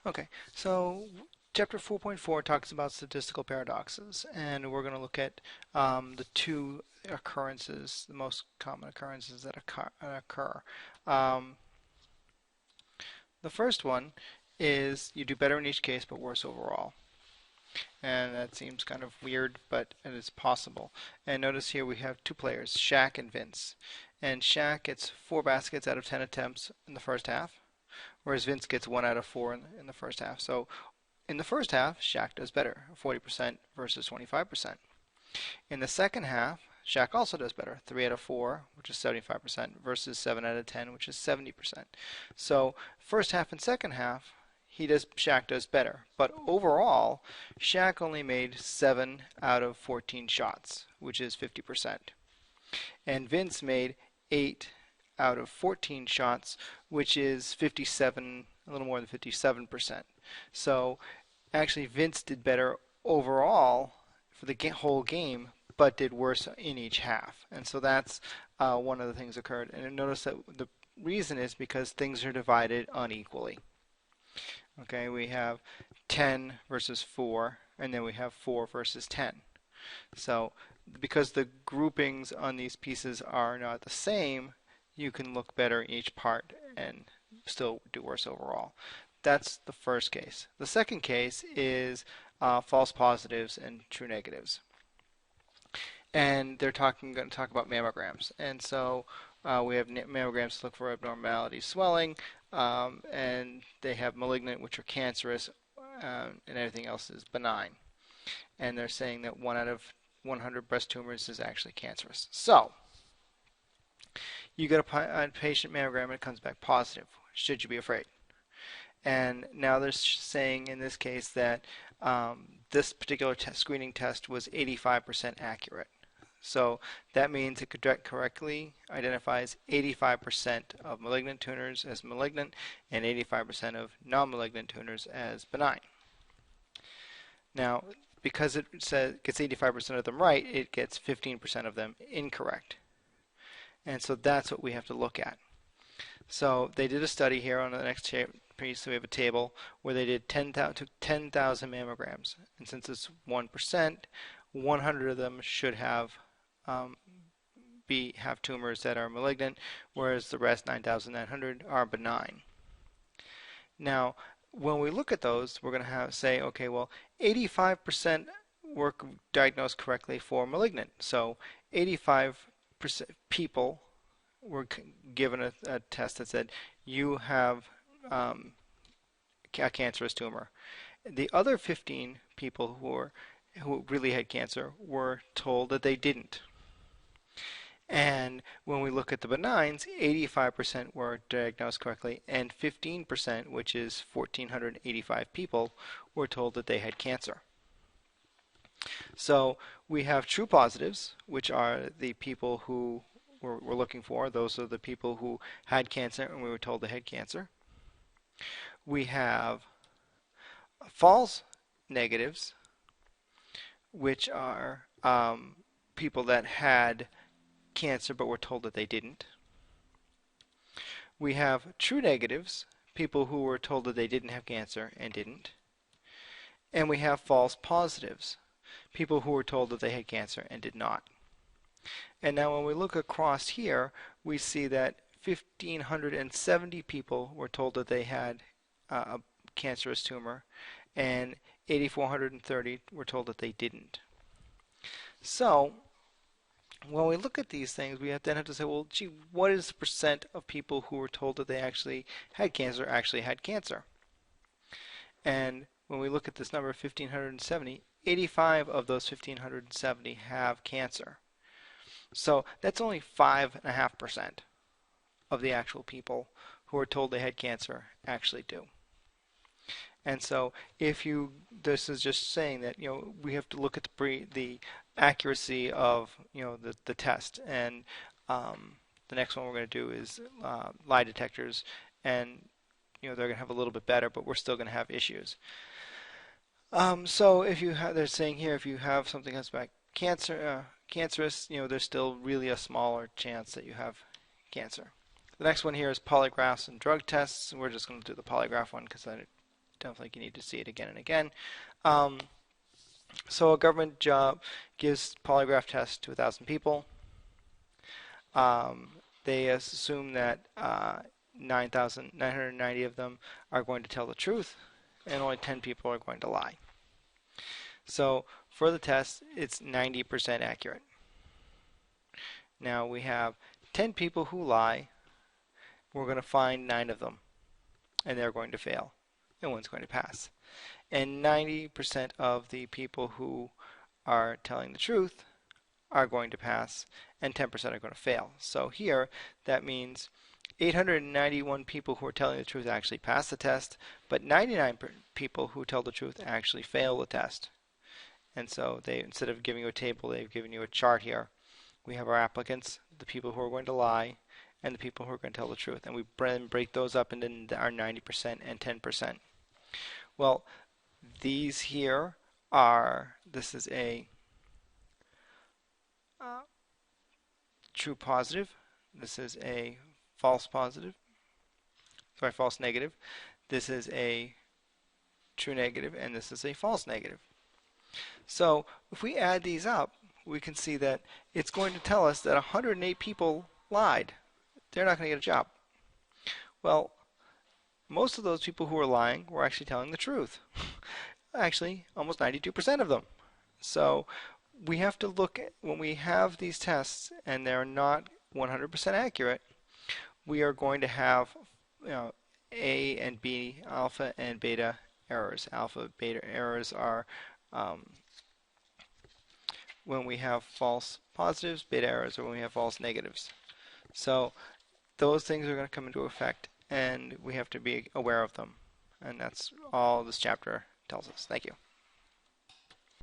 Okay, so chapter 4.4 talks about statistical paradoxes, and we're going to look at the two occurrences, the most common occurrences that occur. Um, the first one is you do better in each case, but worse overall. And that seems kind of weird, but it is possible. And notice here we have two players, Shaq and Vince. And Shaq gets 4 baskets out of 10 attempts in the first half, whereas Vince gets 1 out of 4 in the first half. So in the first half, Shaq does better, 40% versus 25%. In the second half, Shaq also does better, 3 out of 4, which is 75%, versus 7 out of 10, which is 70%. So first half and second half, Shaq does better. But overall, Shaq only made 7 out of 14 shots, which is 50%. And Vince made 8 out of 14 shots, which is 57, a little more than 57%. So actually Vince did better overall for the whole game, but did worse in each half. And so that's one of the things occurred. And notice that the reason is because things are divided unequally. Okay, we have 10 versus 4, and then we have 4 versus 10. So because the groupings on these pieces are not the same, you can look better in each part and still do worse overall. That's the first case. The second case is false positives and true negatives. And they're going to talk about mammograms. And so we have mammograms to look for abnormality, swelling, and they have malignant, which are cancerous, and everything else is benign. And they're saying that 1 out of 100 breast tumors is actually cancerous. So you get a patient mammogram and it comes back positive. Should you be afraid? And now they're saying in this case that this particular screening test was 85% accurate. So that means it correctly identifies 85% of malignant tumors as malignant and 85% of non-malignant tumors as benign. Now, because it gets 85% of them right, it gets 15% of them incorrect. And so that's what we have to look at. So they did a study here on the next piece. So we have a table where they did 10,000 mammograms. And since it's 1%, 100 of them should have tumors that are malignant, whereas the rest, 9,900, are benign. Now, when we look at those, we're going to say, okay, well, 85% were diagnosed correctly for malignant. So 85% people were given a test that said you have a cancerous tumor. The other 15 people who really had cancer were told that they didn't. And when we look at the benigns, 85% were diagnosed correctly, and 15%, which is 1,485 people, were told that they had cancer. So we have true positives, which are the people who we're looking for. Those are the people who had cancer and we were told they had cancer. We have false negatives, which are people that had cancer but were told that they didn't. We have true negatives, people who were told that they didn't have cancer and didn't. And we have false positives, people who were told that they had cancer and did not. And now when we look across here, we see that 1,570 people were told that they had a cancerous tumor, and 8,430 were told that they didn't. So when we look at these things, we then have to say, well, gee, what is the percent of people who were told that they actually had cancer? And when we look at this number, 1,570, 85 of those 1,570 have cancer. So that's only 5.5% of the actual people who are told they had cancer actually do. And so this is just saying that, we have to look at the accuracy of, the test. And the next one we're going to do is lie detectors. And, they're going to have a little bit better, but we're still going to have issues. So they're saying here, if you have something that's back cancerous, there's still really a smaller chance that you have cancer. The next one here is polygraphs and drug tests. We're just going to do the polygraph one because I definitely you need to see it again and again. Um, so a government job gives polygraph tests to 1,000 people. They assume that 9,990 of them are going to tell the truth, and only 10 people are going to lie. So for the test, it's 90% accurate. Now we have 10 people who lie. We're going to find 9 of them, and they're going to fail, and one's going to pass. And 90% of the people who are telling the truth are going to pass, and 10% are going to fail. So here, that means 891 people who are telling the truth actually pass the test, but 99 people who tell the truth actually fail the test. And so they, instead of giving you a table, they've given you a chart here. We have our applicants, the people who are going to lie, and the people who are going to tell the truth. And we break those up into our 90% and 10%. Well, these here are, this is a true positive. This is a false positive. Sorry, false negative. This is a true negative, and this is a false negative. So if we add these up, we can see that it's going to tell us that 108 people lied. They're not going to get a job. Well, most of those people who were lying were actually telling the truth. Actually, almost 92% of them. So we have to look at, when we have these tests and they're not 100% accurate, we are going to have, A and B, alpha and beta errors. Alpha, beta errors are when we have false positives, beta errors are when we have false negatives. So those things are going to come into effect, and we have to be aware of them. And that's all this chapter tells us. Thank you.